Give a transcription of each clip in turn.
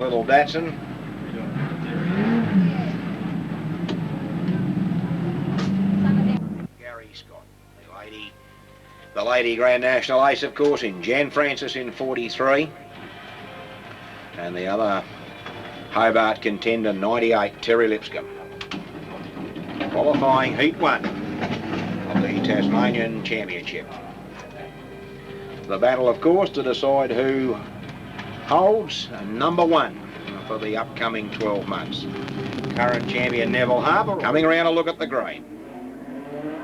Little Datsun. Gary Scott, the lady Grand National Ace, of course, in Jan Francis in 43. And the other Hobart contender, 98, Terry Lipscomb. Qualifying Heat 1 of the Tasmanian Championship. The battle, of course, to decide who holds number 1 for the upcoming 12 months. Current champion Neville Harper coming around to look at the green.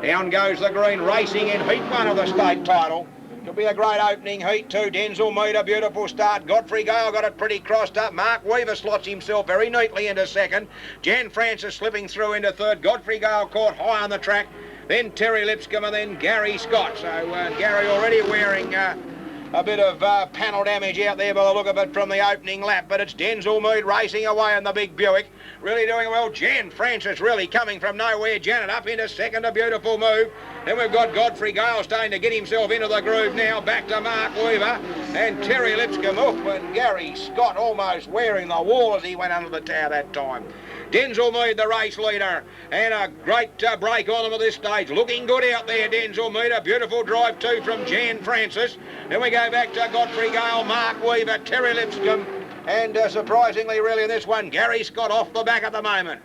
Down goes the green, racing in Heat 1 of the state title. Could be a great opening heat too. Denzel Mead, a beautiful start. Godfrey Gale got it pretty crossed up. Mark Weaver slots himself very neatly into second. Jan Francis slipping through into third. Godfrey Gale caught high on the track. Then Terry Lipscomb and then Gary Scott. So Gary already wearing a bit of panel damage out there by the look of it from the opening lap, but it's Denzel Mead racing away in the big Buick, really doing well. Jan Francis really coming from nowhere. Janet up into second, a beautiful move. Then we've got Godfrey Gale starting to get himself into the groove now. Back to Mark Weaver and Terry Lipscomb up, and Gary Scott almost wearing the wall as he went under the tower that time. Denzel Mead, the race leader, and a great break on them at this stage. Looking good out there, Denzel Mead. A beautiful drive too from Jan Francis. Then we go back to Godfrey Gale, Mark Weaver, Terry Lipscomb, and surprisingly really in this one, Gary Scott off the back at the moment.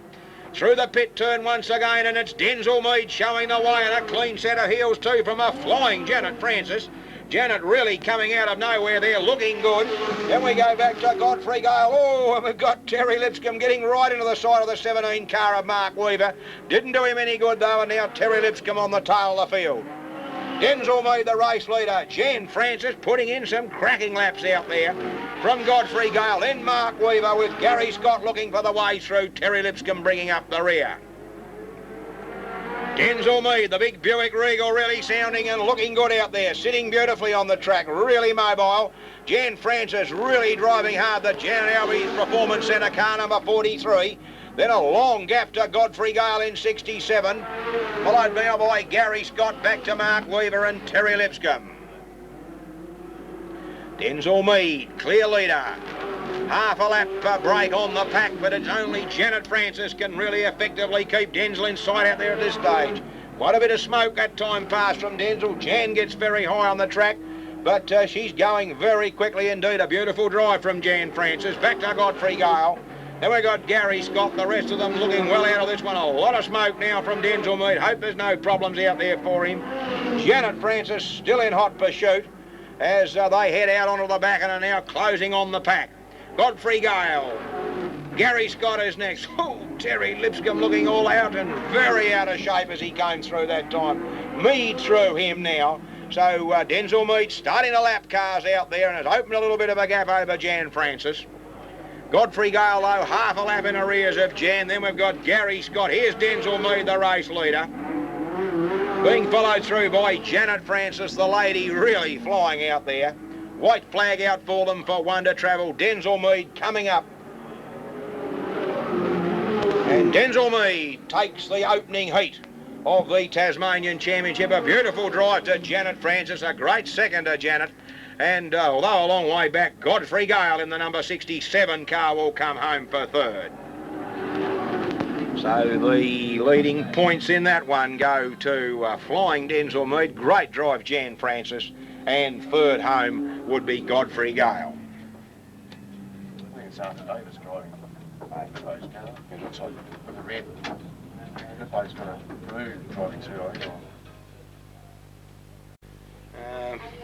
Through the pit turn once again, and it's Denzel Mead showing the way, and a clean set of heels too from a flying Janet Francis. Janet really coming out of nowhere there, looking good. Then we go back to Godfrey Gale. Oh, and we've got Terry Lipscomb getting right into the side of the 17 car of Mark Weaver. Didn't do him any good though, and now Terry Lipscomb on the tail of the field. Denzel Mead, the race leader. Jan Francis putting in some cracking laps out there from Godfrey Gale. Then Mark Weaver with Gary Scott looking for the way through. Terry Lipscomb bringing up the rear. Denzel Mead, the big Buick Regal, really sounding and looking good out there, sitting beautifully on the track, really mobile. Jan Francis really driving hard, the Janet Albie's Performance Centre car number 43. Then a long gap to Godfrey Gale in 67, followed now by Gary Scott, back to Mark Weaver and Terry Lipscomb. Denzel Mead, clear leader. Half a lap break on the pack, but it's only Janet Francis can really effectively keep Denzel in sight out there at this stage. Quite a bit of smoke that time passed from Denzel. Jan gets very high on the track, but she's going very quickly indeed. A beautiful drive from Jan Francis. Back to Godfrey Gale. Then we've got Gary Scott, the rest of them looking well out of this one. A lot of smoke now from Denzel Mead. Hope there's no problems out there for him. Janet Francis still in hot pursuit as they head out onto the back and are now closing on the pack. Godfrey Gale. Gary Scott is next. Oh, Terry Lipscomb looking all out and very out of shape as he came through that time. Mead through him now. So Denzel Mead starting to lap cars out there and has opened a little bit of a gap over Jan Francis. Godfrey Gale, though, half a lap in arrears of Jan. Then we've got Gary Scott. Here's Denzel Mead, the race leader, being followed through by Janet Francis, the lady, really flying out there. White flag out for them for one to travel. Denzel Mead coming up. And Denzel Mead takes the opening heat of the Tasmanian Championship. A beautiful drive to Janet Francis, a great second to Janet. And although a long way back, Godfrey Gale in the number 67 car will come home for third. So the leading points in that one go to flying Denzel Mead. Great drive, Jan Francis. And third home would be Godfrey Gale. I think it's after Davis driving those cars. It looks like the red. The bloke's got a blue driving too, I think.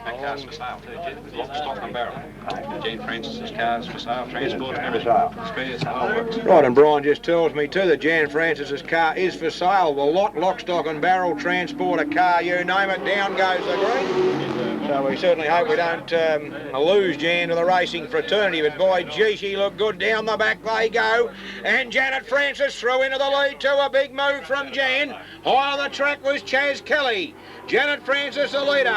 That car's for sale too, Jen, with lock, stock and barrel. Jan Francis's car's for sale, transport and everything. Spares, the whole works. Right, and Brian just tells me too that Jan Francis's car is for sale. The lot, lock, stock and barrel, transport, a car, you name it, down goes the green. So we certainly hope we don't lose Jan to the racing fraternity, but boy, gee, she looked good. Down the back they go, and Janet Francis through into the lead too. A big move from Jan. High on the track was Chaz Kelly. Janet Francis the leader.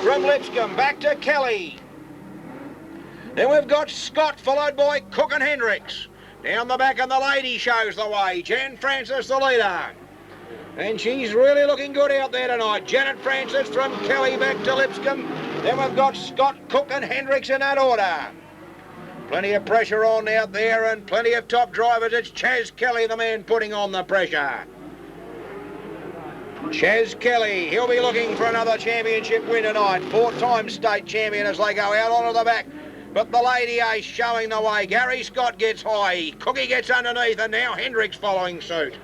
From Lipscomb back to Kelly. Then we've got Scott followed by Cook and Hendricks. Down the back and the lady shows the way. Jan Francis the leader. And she's really looking good out there tonight. Janet Francis from Kelly back to Lipscomb. Then we've got Scott, Cook and Hendricks in that order. Plenty of pressure on out there and plenty of top drivers. It's Chaz Kelly, the man putting on the pressure. Chaz Kelly, he'll be looking for another championship win tonight. 4-time state champion as they go out onto the back. But the Lady Ace showing the way. Gary Scott gets high. Cookie gets underneath and now Hendricks following suit.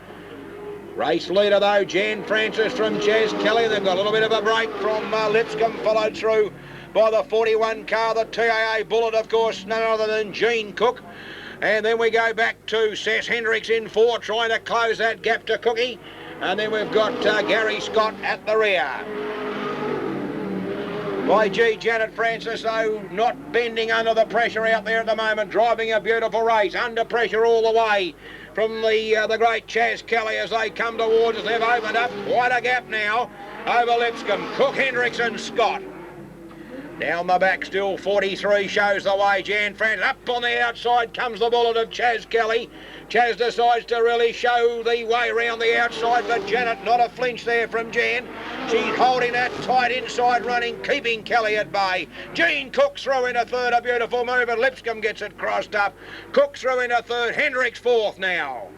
Race leader though, Jan Francis from Chaz Kelly. They've got a little bit of a break from Lipscomb, followed through by the 41 car, the TAA Bullet, of course, none other than Gene Cook. And then we go back to Sess Hendricks in 4, trying to close that gap to Cookie. And then we've got Gary Scott at the rear. By G, Janet Francis, though, not bending under the pressure out there at the moment, driving a beautiful race, under pressure all the way from the great Chaz Kelly as they come towards us. They've opened up quite a gap now over Lipscomb. Cook, Hendricks and Scott. Down the back still, 43 shows the way. Jan Francis up on the outside comes the Bullet of Chaz Kelly. Chaz decides to really show the way round the outside, but Janet, not a flinch there from Jan. She's holding that tight inside running, keeping Kelly at bay. Gene Cook through in a third, a beautiful move, and Lipscomb gets it crossed up. Cook through in a third, Hendricks fourth now.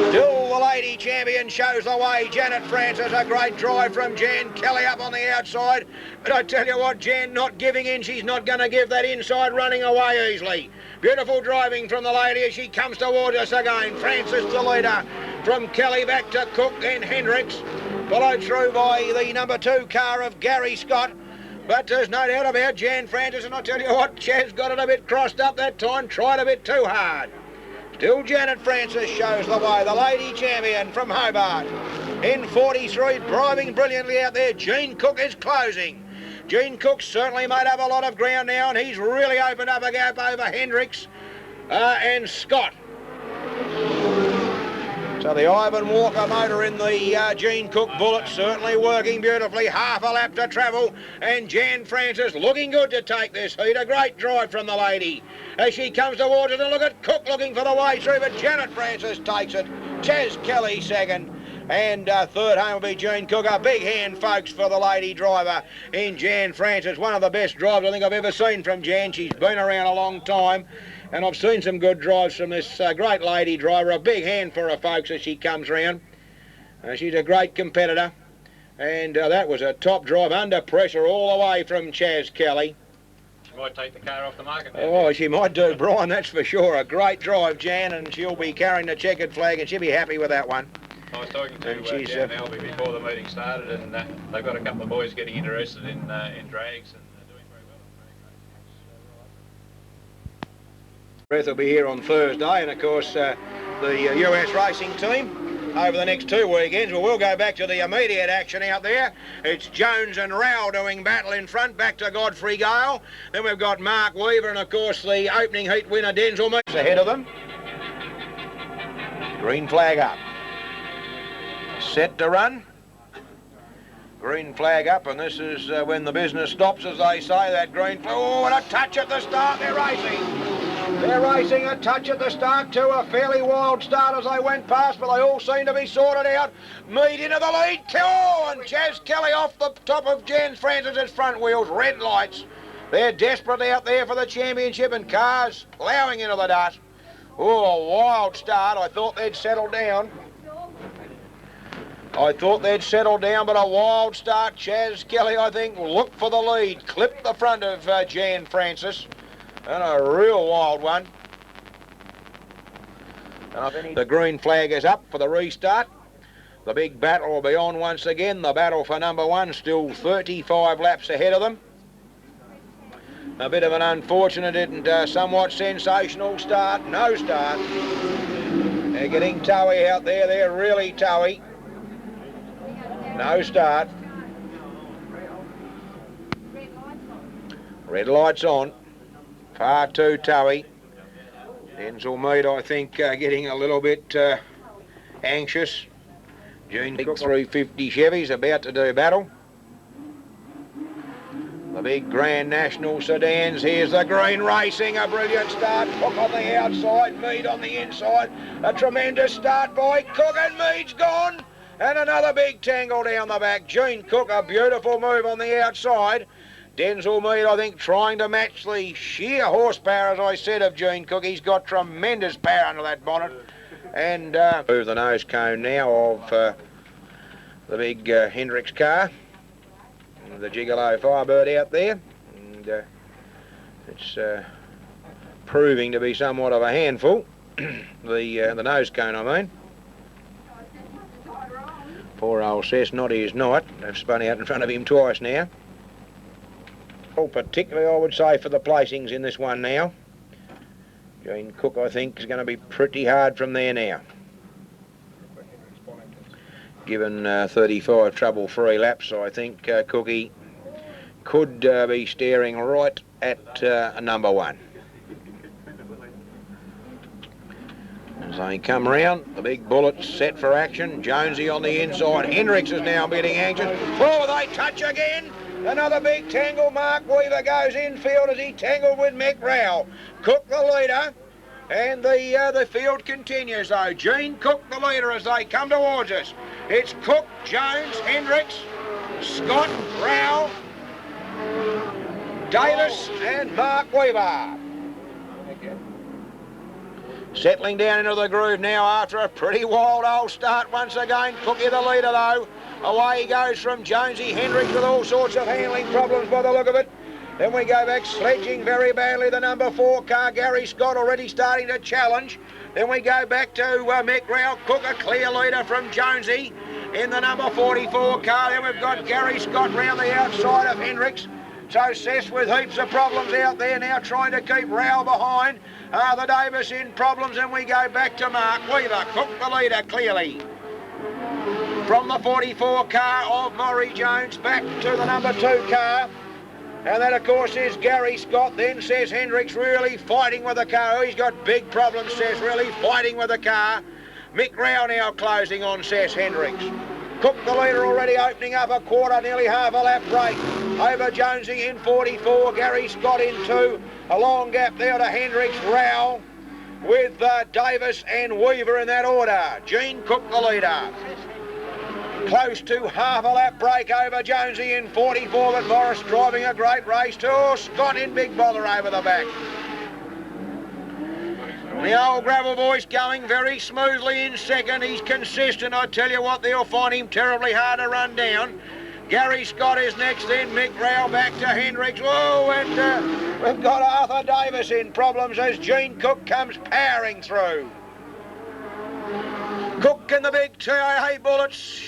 Still the lady champion shows the way. Janet Francis, a great drive from Jan Kelly up on the outside. But I tell you what, Jan not giving in. She's not going to give that inside running away easily. Beautiful driving from the lady as she comes towards us again. Francis the leader. From Kelly back to Cook and Hendricks. Followed through by the number 2 car of Gary Scott. But there's no doubt about Jan Francis. And I tell you what, Chaz got it a bit crossed up that time. Tried a bit too hard. Still Janet Francis shows the way, the lady champion from Hobart. In 43, driving brilliantly out there. Gene Cook is closing. Gene Cook certainly made up a lot of ground now, and he's really opened up a gap over Hendricks and Scott. So the Ivan Walker motor in the Gene Cook Bullet certainly working beautifully. Half a lap to travel, and Jan Francis looking good to take this heat. A great drive from the lady as she comes towards it, and look at Cook looking for the way through, but Janet Francis takes it. Chaz Kelly second, and third home will be Gene Cook. A big hand, folks, for the lady driver in Jan Francis. One of the best drives I think I've ever seen from Jan. She's been around a long time, and I've seen some good drives from this great lady driver. A big hand for her, folks, as she comes round. She's a great competitor, and that was a top drive under pressure all the way from Chaz Kelly. She might take the car off the market now. Oh, she might do, Brian, that's for sure. A great drive, Jan, and she'll be carrying the checkered flag, and she'll be happy with that one. I was talking to Jan Albie before the meeting started, and they've got a couple of boys getting interested in drags and doing very well on drag races. Breath will be here on Thursday, and of course the US racing team over the next 2 weekends. Well, we'll go back to the immediate action out there. It's Jones and Rowell doing battle in front, back to Godfrey Gale. Then we've got Mark Weaver and of course the opening heat winner Denzel Meeks ahead of them. Green flag up. Set to run. Green flag up, and this is when the business stops, as they say, that green flag. Oh, and a touch at the start, they're racing. They're racing a touch at the start to a fairly wild start as they went past, but they all seem to be sorted out. Mead into the lead. Oh, and Chaz Kelly off the top of Jan Francis' front wheels. Red lights. They're desperate out there for the championship, and cars ploughing into the dust. Oh, a wild start. I thought they'd settle down. But a wild start. Chaz Kelly, I think, will look for the lead. Clipped the front of Jan Francis. And a real wild one. And the green flag is up for the restart. The big battle will be on once again. The battle for number 1, still 35 laps ahead of them. A bit of an unfortunate and somewhat sensational start. No start. They're getting towy out there. They're really towy. No start. Red lights on. Far too towy. Denzel Mead, I think, getting a little bit anxious. Gene Cook 350 Chevys about to do battle. The big Grand National sedans. Here's the green racing. A brilliant start. Cook on the outside, Mead on the inside. A tremendous start by Cook, and Mead's gone. And another big tangle down the back. Gene Cook, a beautiful move on the outside. Denzel Mead, I think, trying to match the sheer horsepower, as I said, of Gene Cook. He's got tremendous power under that bonnet. And move the nose cone now of the big Hendricks car. The Gigolo Firebird out there. And it's proving to be somewhat of a handful. the nose cone, I mean. Poor old Cess, not his night. They've spun out in front of him twice now. Well, particularly, I would say, for the placings in this one now. Gene Cook, I think, is going to be pretty hard from there now. Given 35 trouble-free laps, I think Cookie could be staring right at number 1. As they come round, the big bullets set for action. Jonesy on the inside. Hendricks is now getting anxious. Oh, they touch again. Another big tangle. Mark Weaver goes infield as he tangled with Mick Rowell. Cook the leader. And the field continues though. Gene Cook the leader as they come towards us. It's Cook, Jones, Hendricks, Scott, Rowell, Davis and Mark Weaver. Settling down into the groove now after a pretty wild old start once again. Cookie the leader though. Away he goes from Jonesy. Hendricks with all sorts of handling problems by the look of it. Then we go back sledging very badly the number 4 car. Gary Scott already starting to challenge. Then we go back to Mick Rowell. Cook a clear leader from Jonesy in the number 44 car. Then we've got Gary Scott round the outside of Hendricks. So Cess with heaps of problems out there now trying to keep Rowell behind. The Davis in problems and we go back to Mark Weaver. Cook the leader clearly. From the 44 car of Maury Jones back to the number 2 car. And that, of course, is Gary Scott. Then says Hendricks really fighting with the car. Oh, he's got big problems, says really fighting with the car. Mick Rowell now closing on Cess Hendricks. Cook the leader already opening up a quarter, nearly half a lap break. Over Jonesy in 44, Gary Scott in 2. A long gap there to Hendricks, Rowell with Davis and Weaver in that order. Gene Cook the leader. Close to half a lap break over Jonesy in 44, but Morris driving a great race too. Oh, Scott in big bother over the back. The old gravel boy's going very smoothly in second. He's consistent. I tell you what, they'll find him terribly hard to run down. Gary Scott is next, then Mick Rowell back to Hendricks. Whoa, and we've got Arthur Davis in problems as Gene Cook comes powering through. Cook and the big TAA bullets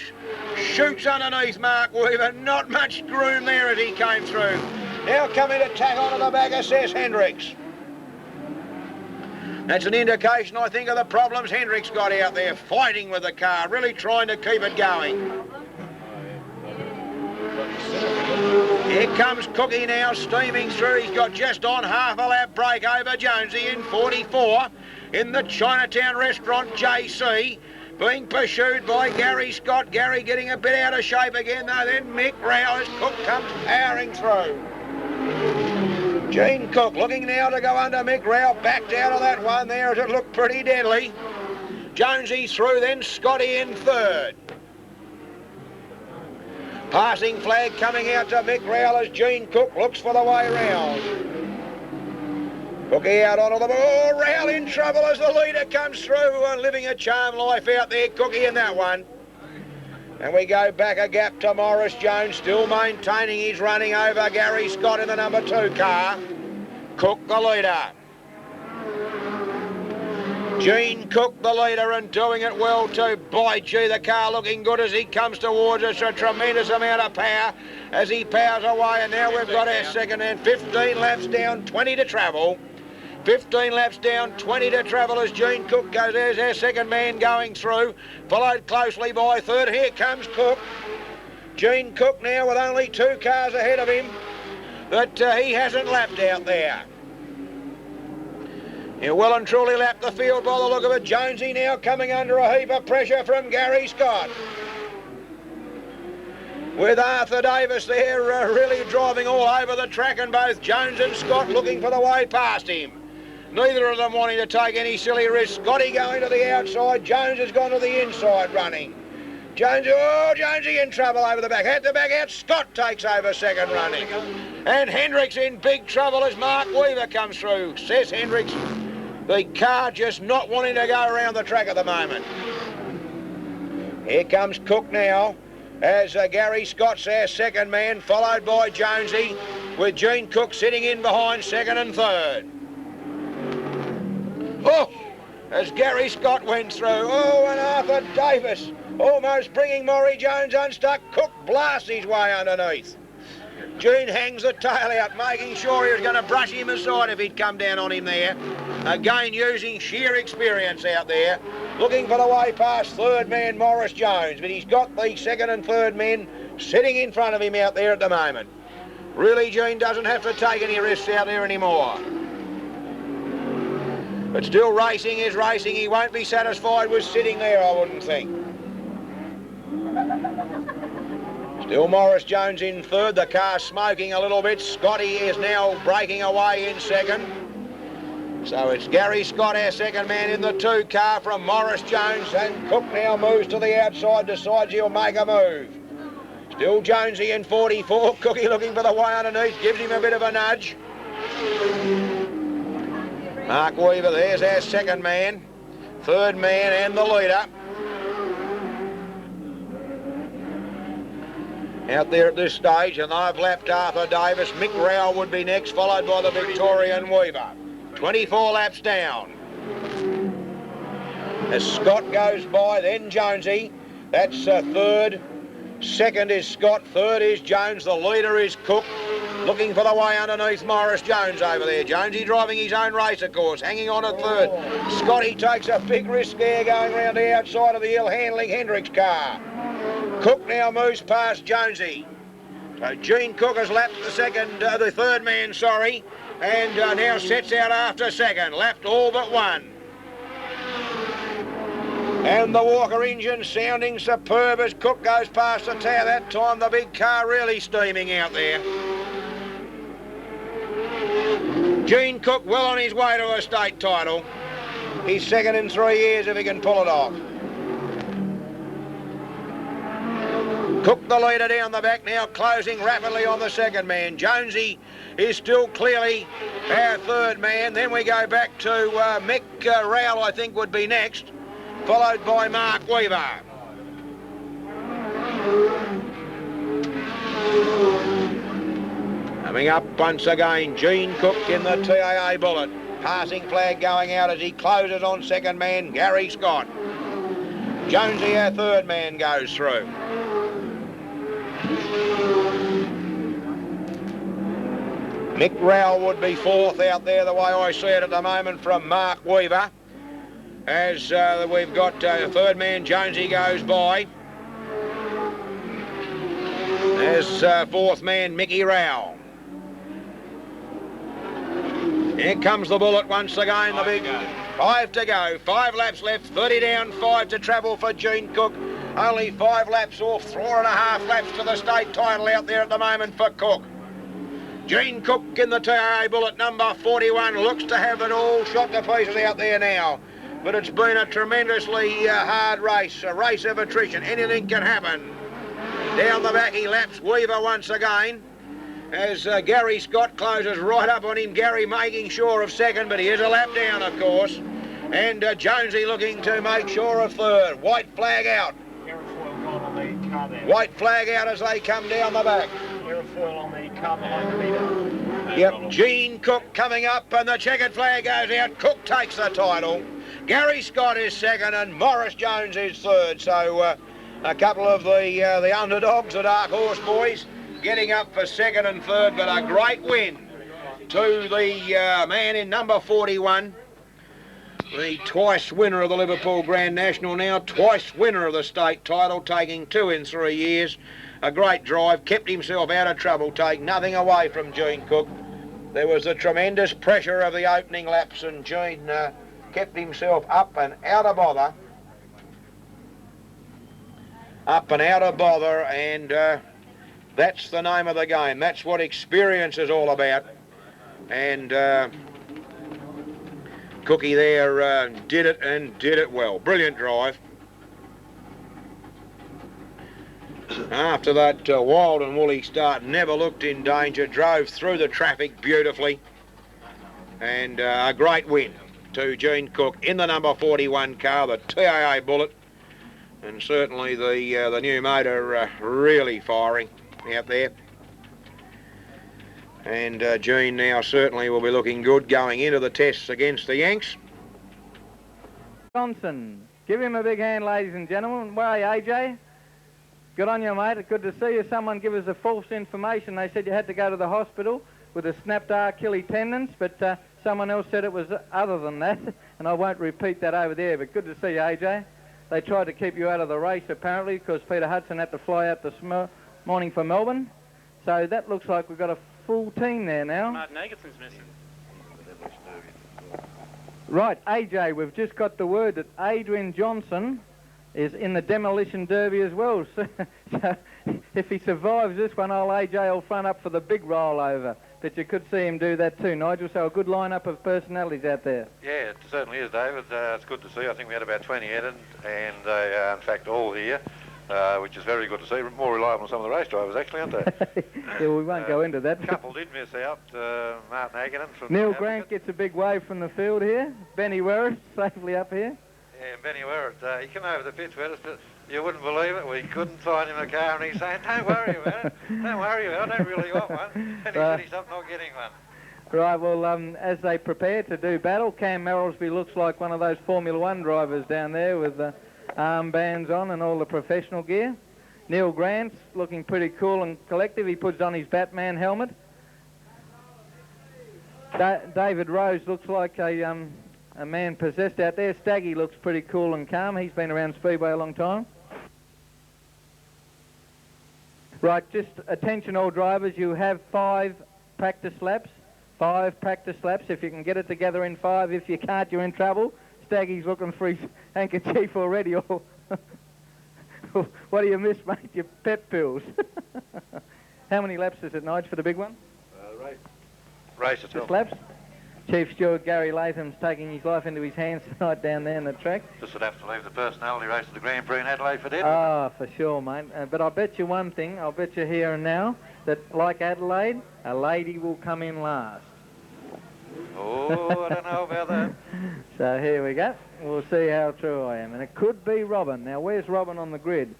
shoots underneath Mark Weaver. Not much groom there as he came through. Now coming to tack onto the back of Cess Hendricks. That's an indication, I think, of the problems Hendricks got out there, fighting with the car, really trying to keep it going. Here comes Cookie now, steaming through. He's got just on half a lap break over Jonesy in 44 in the Chinatown restaurant JC, being pursued by Gary Scott. Gary getting a bit out of shape again, though. Then Mick Rowell as Cook comes powering through. Gene Cook looking now to go under Mick Rowell, backed out of that one there as it looked pretty deadly. Jonesy through, then Scotty in third. Passing flag coming out to Mick Rowell as Gene Cook looks for the way round. Cookie out onto the ball. Oh, Rowell in trouble as the leader comes through and living a charmed life out there, Cookie in that one. And we go back a gap to Morris Jones, still maintaining his running over Gary Scott in the number 2 car. Cook the leader. Gene Cook the leader and doing it well too. By gee, the car looking good as he comes towards us. A tremendous amount of power as he powers away. And now we've got our second and 15 laps down, 20 to travel. 15 laps down, 20 to travel as Gene Cook goes. There's our second man going through, followed closely by third. Here comes Cook. Gene Cook now with only 2 cars ahead of him that he hasn't lapped out there. He'll well and truly lap the field by the look of it. Jonesy now coming under a heap of pressure from Gary Scott. With Arthur Davis there really driving all over the track, and both Jones and Scott looking for the way past him. Neither of them wanting to take any silly risks. Scotty going to the outside, Jones has gone to the inside running. Jonesy in trouble over the back. At the back out, Scott takes over second running. And Hendricks in big trouble as Mark Weaver comes through. Says Hendricks, the car just not wanting to go around the track at the moment. Here comes Cook now, as Gary Scott's our second man, followed by Jonesy, with Gene Cook sitting in behind second and third. Oh, as Gary Scott went through. Oh, and Arthur Davis almost bringing Maury Jones unstuck. Cook blasts his way underneath. Gene hangs the tail out, making sure he was going to brush him aside if he'd come down on him there. Again, using sheer experience out there, looking for the way past third man Morris Jones, but he's got the second and third men sitting in front of him out there at the moment. Really, Gene doesn't have to take any risks out there anymore. But still, racing is racing. He won't be satisfied with sitting there, I wouldn't think. Still Morris Jones in third, the car smoking a little bit. Scotty is now breaking away in second. So it's Gary Scott, our second man in the 2 car from Morris Jones, and Cook now moves to the outside, decides he'll make a move. Still Jonesy in 44, Cookie looking for the way underneath, gives him a bit of a nudge. Mark Weaver, there's our second man, third man and the leader. Out there at this stage, and they've lapped Arthur Davis. Mick Rowell would be next, followed by the Victorian Weaver. 24 laps down. As Scott goes by, then Jonesy. That's third. Second is Scott, third is Jones, the leader is Cook. Looking for the way underneath Morris Jones over there. Jonesy driving his own race, of course, hanging on at third. Scotty takes a big risk there going round the outside of the hill, handling Hendricks' car. Cook now moves past Jonesy. So Gene Cook has lapped the third man, and now sets out after second, lapped all but one. And the Walker engine sounding superb as Cook goes past the tower. That time the big car really steaming out there. Gene Cook well on his way to a state title. He's second in 3 years if he can pull it off. Cook the leader down the back now, closing rapidly on the second man. Jonesy is still clearly our third man. Then we go back to Mick Rowell, I think, would be next, followed by Mark Weaver. Coming up once again, Gene Cook in the TAA Bullet. Passing flag going out as he closes on second man, Gary Scott. Jonesy, our third man, goes through. Mick Rowell would be fourth out there, the way I see it at the moment, from Mark Weaver. As we've got third man Jonesy goes by. There's fourth man Mickey Rowell. Here comes the Bullet once again, the big 5 to go, 5 laps left, 30 down, 5 to travel for Gene Cook. Only 5 laps off, 4.5 laps to the state title out there at the moment for Cook. Gene Cook in the TAA Bullet, number 41, looks to have it all shot to pieces out there now. But it's been a tremendously hard race, a race of attrition. Anything can happen. Down the back he laps Weaver once again, as Gary Scott closes right up on him. Gary making sure of second, but he is a lap down, of course. And Jonesy looking to make sure of third. White flag out. White flag out as they come down the back. Aerofoil on the car behind the leader. Yep, Gene Cook coming up and the checkered flag goes out. Cook takes the title. Gary Scott is second and Morris Jones is third. So a couple of the underdogs, the Dark Horse boys, getting up for second and third, but a great win to the man in number 41. The twice winner of the Liverpool Grand National now, twice winner of the state title, taking 2 in 3 years. A great drive, kept himself out of trouble, take nothing away from Gene Cook. There was the tremendous pressure of the opening laps and Gene kept himself up and out of bother. Up and out of bother, and that's the name of the game. That's what experience is all about. And Cookie there did it and did it well. Brilliant drive. After that wild and woolly start, never looked in danger, drove through the traffic beautifully, and a great win to Gene Cook in the number 41 car, the TAA Bullet, and certainly the new motor really firing out there. And Gene now certainly will be looking good going into the tests against the Yanks. Johnson, give him a big hand, ladies and gentlemen. Where are you, AJ? Good on you, mate. It's good to see you. Someone give us a false information. They said you had to go to the hospital with a snapped Achilles tendons, but someone else said it was other than that, and I won't repeat that over there, but good to see you, AJ. They tried to keep you out of the race, apparently, because Peter Hudson had to fly out this morning for Melbourne. So that looks like we've got a full team there now. Martin Agatson's missing. Right, AJ, we've just got the word that Adrian Johnson is in the Demolition Derby as well. So if he survives this one, old AJ will front up for the big rollover. But you could see him do that too, Nigel. So a good lineup of personalities out there. Yeah, it certainly is, David. It's good to see. I think we had about 20 headed, and they are in fact all here, which is very good to see. More reliable than some of the race drivers, actually, aren't they? Yeah, we won't go into that. A couple did miss out. Martin Agaton from Neil Grant gets a big wave from the field here. Benny Werris safely up here. Yeah, Benny Werris. He came over the pitch with us, but you wouldn't believe it. We couldn't find him a car, and he's saying, "Don't worry about it. Don't worry about it. I don't really want one." And he said he's up not getting one. Right, well, as they prepare to do battle, Cam Merrilsby looks like one of those Formula One drivers down there with the armbands on and all the professional gear. Neil Grant's looking pretty cool and collective. He puts on his Batman helmet. David Rose looks like a man possessed out there. Staggy looks pretty cool and calm. He's been around Speedway a long time. Right, just attention all drivers, you have 5 practice laps. 5 practice laps. If you can get it together in 5, if you can't, you're in trouble. Staggy's looking for his handkerchief already. What do you miss, mate? Your pep pills. How many laps is it, Nige, for the big one? Race itself. 6 laps. Chief Steward Gary Latham's taking his life into his hands tonight down there in the track. Just would have to leave the personality race of the Grand Prix in Adelaide for dead. Oh, for sure, mate. But I'll bet you one thing, I'll bet you here and now, that like Adelaide, a lady will come in last. Oh, I don't know about that. So here we go. We'll see how true I am. And it could be Robin. Now, where's Robin on the grid?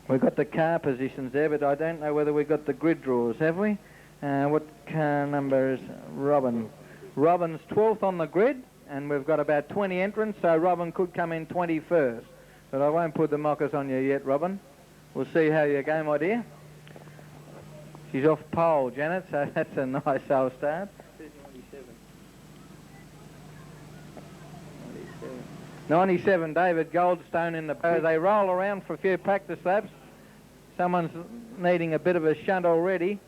We've got the car positions there, but I don't know whether we've got the grid draws, have we? What car number is Robin? Robin's 12th on the grid, and we've got about 20 entrants, so Robin could come in 21st. But I won't put the mockers on you yet, Robin. We'll see how you go, my dear. She's off pole, Janet, so that's a nice old start. 97, David Goldstone in the bow. They roll around for a few practice laps. Someone's needing a bit of a shunt already.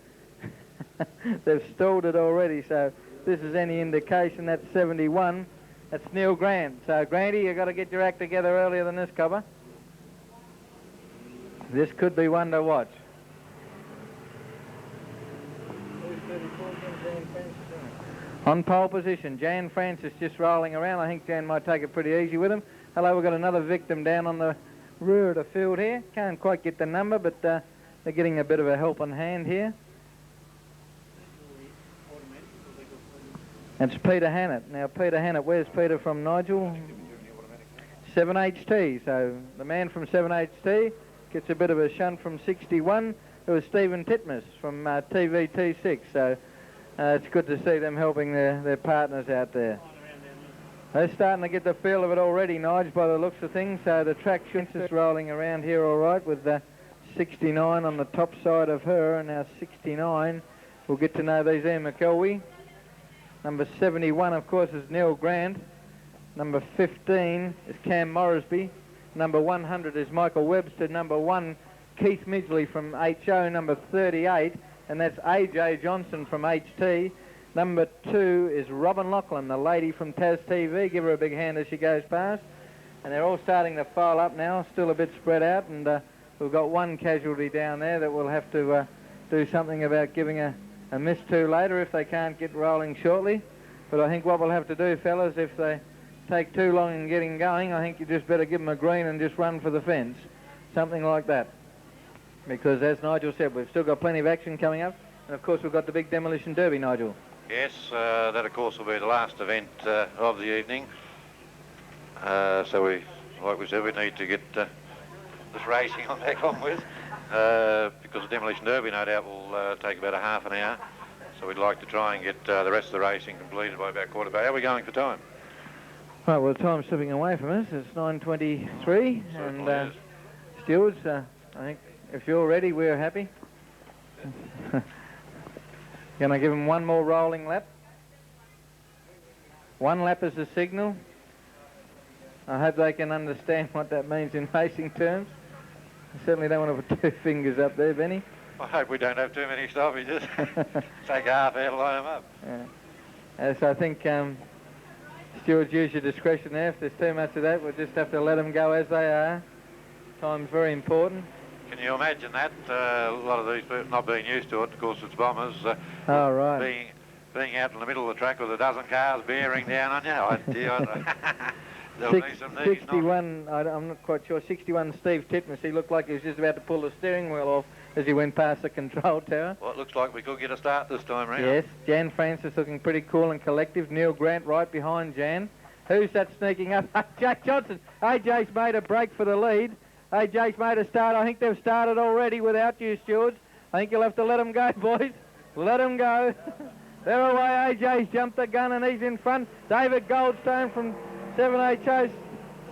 They've stalled it already, so this is any indication. That's 71. That's Neil Grant. So, Granty, you've got to get your act together earlier than this, cover. This could be one to watch. On pole position, Jan Francis just rolling around. I think Jan might take it pretty easy with him. Hello, we've got another victim down on the rear of the field here. Can't quite get the number, but they're getting a bit of a helping hand here. That's Peter Hannett. Now, Peter Hannett, where's Peter from, Nigel? 7HT. So the man from 7HT gets a bit of a shunt from 61. It was Stephen Titmus from TVT6. So it's good to see them helping their partners out there. They're starting to get the feel of it already, Nige, by the looks of things. So the track is rolling around here all right with 69 on the top side of her, and now 69. We'll get to know these there, McElwee. Number 71, of course, is Neil Grant. Number 15 is Cam Morrisby. Number 100 is Michael Webster. Number 1, Keith Midgley from HO. Number 38, and that's AJ Johnson from HT. Number 2 is Robin Lachlan, the lady from Tas TV. Give her a big hand as she goes past. And they're all starting to file up now, still a bit spread out, and we've got one casualty down there that we'll have to do something about giving a miss to later if they can't get rolling shortly. But I think what we'll have to do, fellas, if they take too long in getting going, I think you just better give them a green and just run for the fence. Something like that. because as Nigel said, we've still got plenty of action coming up, and of course we've got the big Demolition Derby, Nigel. Yes, that of course will be the last event of the evening. So we, like we said, we need to get this racing on back on with, because the Demolition Derby no doubt will take about a half an hour. So we'd like to try and get the rest of the racing completed by about quarter by. How are we going for time? Right, well, time's slipping away from us. It's 9:23, and stewards, I think if you're ready, we're happy. Going to give them one more rolling lap. One lap is the signal. I hope they can understand what that means in racing terms. I certainly don't want to put 2 fingers up there, Benny. I hope we don't have too many stoppages. Take a half hour to line them up. Yeah. So I think stewards, use your discretion there. If there's too much of that, we'll just have to let them go as they are. Time's very important. Can you imagine that? A lot of these people not being used to it, of course it's bombers. Oh, right. Being out in the middle of the track with a dozen cars bearing down on you. There'll be some knees 61, I'm not quite sure, 61 Steve Titmus, he looked like he was just about to pull the steering wheel off as he went past the control tower. Well, it looks like we could get a start this time round. Yes, Jan Francis looking pretty cool and collective. Neil Grant right behind Jan. Who's that sneaking up? Jack Johnson. AJ's made a break for the lead. AJ's made a start. I think they've started already without you, stewards. I think you'll have to let them go, boys. Let them go. They're away. AJ's jumped the gun and he's in front. David Goldstone from 7HO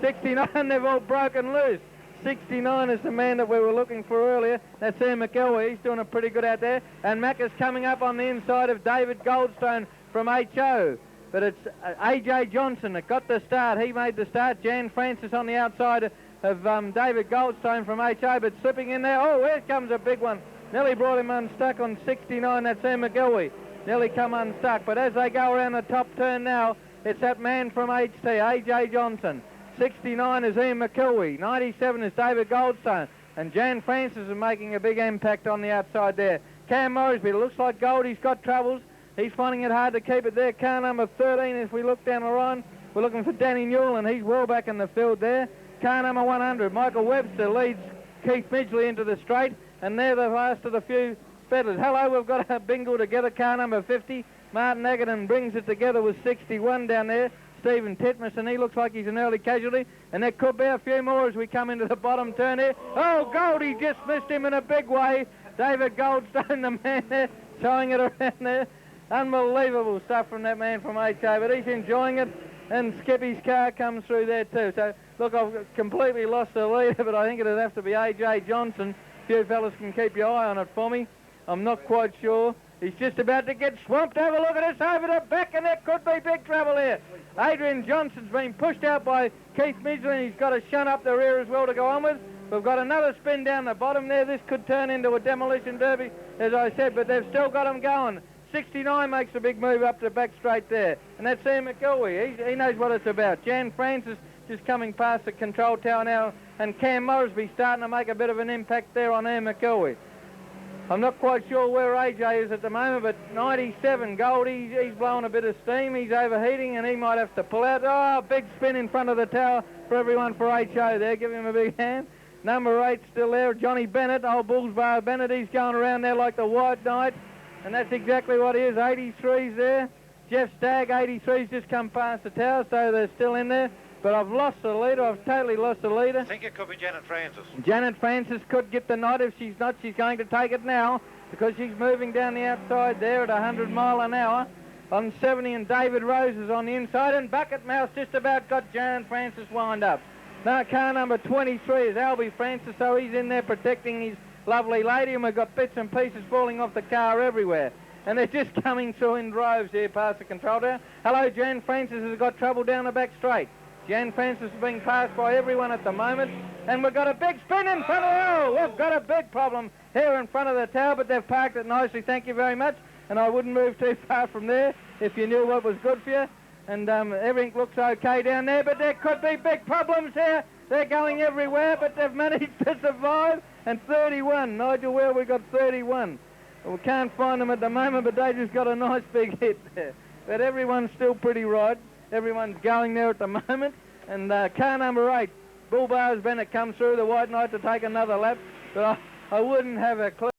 69. They've all broken loose. 69 is the man that we were looking for earlier. That's Ian McElwee. He's doing it pretty good out there. And Mac is coming up on the inside of David Goldstone from HO. But it's AJ Johnson that got the start. He made the start. Jan Francis on the outside of David Goldstone from HO, but slipping in there. Oh, here comes a big one. Nearly brought him unstuck on 69. That's Ian McElwee. Nearly come unstuck. But as they go around the top turn now, it's that man from HT, AJ Johnson. 69 is Ian McElwee. 97 is David Goldstone. And Jan Francis is making a big impact on the outside there. Cam Mosby, it looks like Goldie's got troubles. He's finding it hard to keep it there. Car number 13, if we look down the line, we're looking for Danny Newell, and he's well back in the field there. Car number 100, Michael Webster leads Keith Midgley into the straight, and they're the last of the few feathers. Hello, we've got a bingle together. Car number 50, Martin Agaton brings it together with 61 down there. Stephen Titmus, and he looks like he's an early casualty, and there could be a few more as we come into the bottom turn here. Oh, Goldie just missed him in a big way. David Goldstone, the man there, throwing it around there. Unbelievable stuff from that man from HO, but he's enjoying it, and Skippy's car comes through there too. So, look, I've completely lost the leader, but I think it'd have to be AJ Johnson. A few fellas can keep your eye on it for me. I'm not quite sure. He's just about to get swamped. Have a look at this over the back, and there could be big trouble here. Adrian Johnson's been pushed out by Keith Midgley, and he's got a shunt up the rear as well to go on with. We've got another spin down the bottom there. This could turn into a demolition derby, as I said, but they've still got him going. 69 makes a big move up the back straight there, and that's Ian McElwee. He knows what it's about. Jan Francis just coming past the control tower now, and Cam Mosby starting to make a bit of an impact there on Ian McElwee. I'm not quite sure where AJ is at the moment, but 97, Goldie, he's blowing a bit of steam. He's overheating, and he might have to pull out. Oh, big spin in front of the tower for everyone for HO there. Give him a big hand. Number 8 still there, Johnny Bennett, old Bullsbar Bennett. He's going around there like the White Knight, and that's exactly what he is. 83's there. Jeff Stagg, 83's just come past the tower, so they're still in there. But I've lost the leader. I've totally lost the leader. I think it could be Janet Francis. Janet Francis could get the nod. If she's not, she's going to take it now, because she's moving down the outside there at 100 mile an hour on 70, and David Rose is on the inside, and Bucket Mouse just about got Janet Francis wound up. Now car number 23 is Albie Francis, so he's in there protecting his lovely lady, and we've got bits and pieces falling off the car everywhere. And they're just coming through in droves here past the control tower. Hello, Jan Francis has got trouble down the back straight. Jan Francis is being passed by everyone at the moment, and we've got a big spin in front of we've got a big problem here in front of the tower, but they've parked it nicely, thank you very much, and I wouldn't move too far from there if you knew what was good for you, and everything looks okay down there, but there could be big problems here. They're going everywhere, but they've managed to survive, and 31, Nigel, where we got 31? Well, we can't find them at the moment, but they just got a nice big hit there, but everyone's still pretty right. Everyone's going there at the moment, and car number 8, Bull Bars Bennett comes through, the White Knight, to take another lap. But I wouldn't have a clue.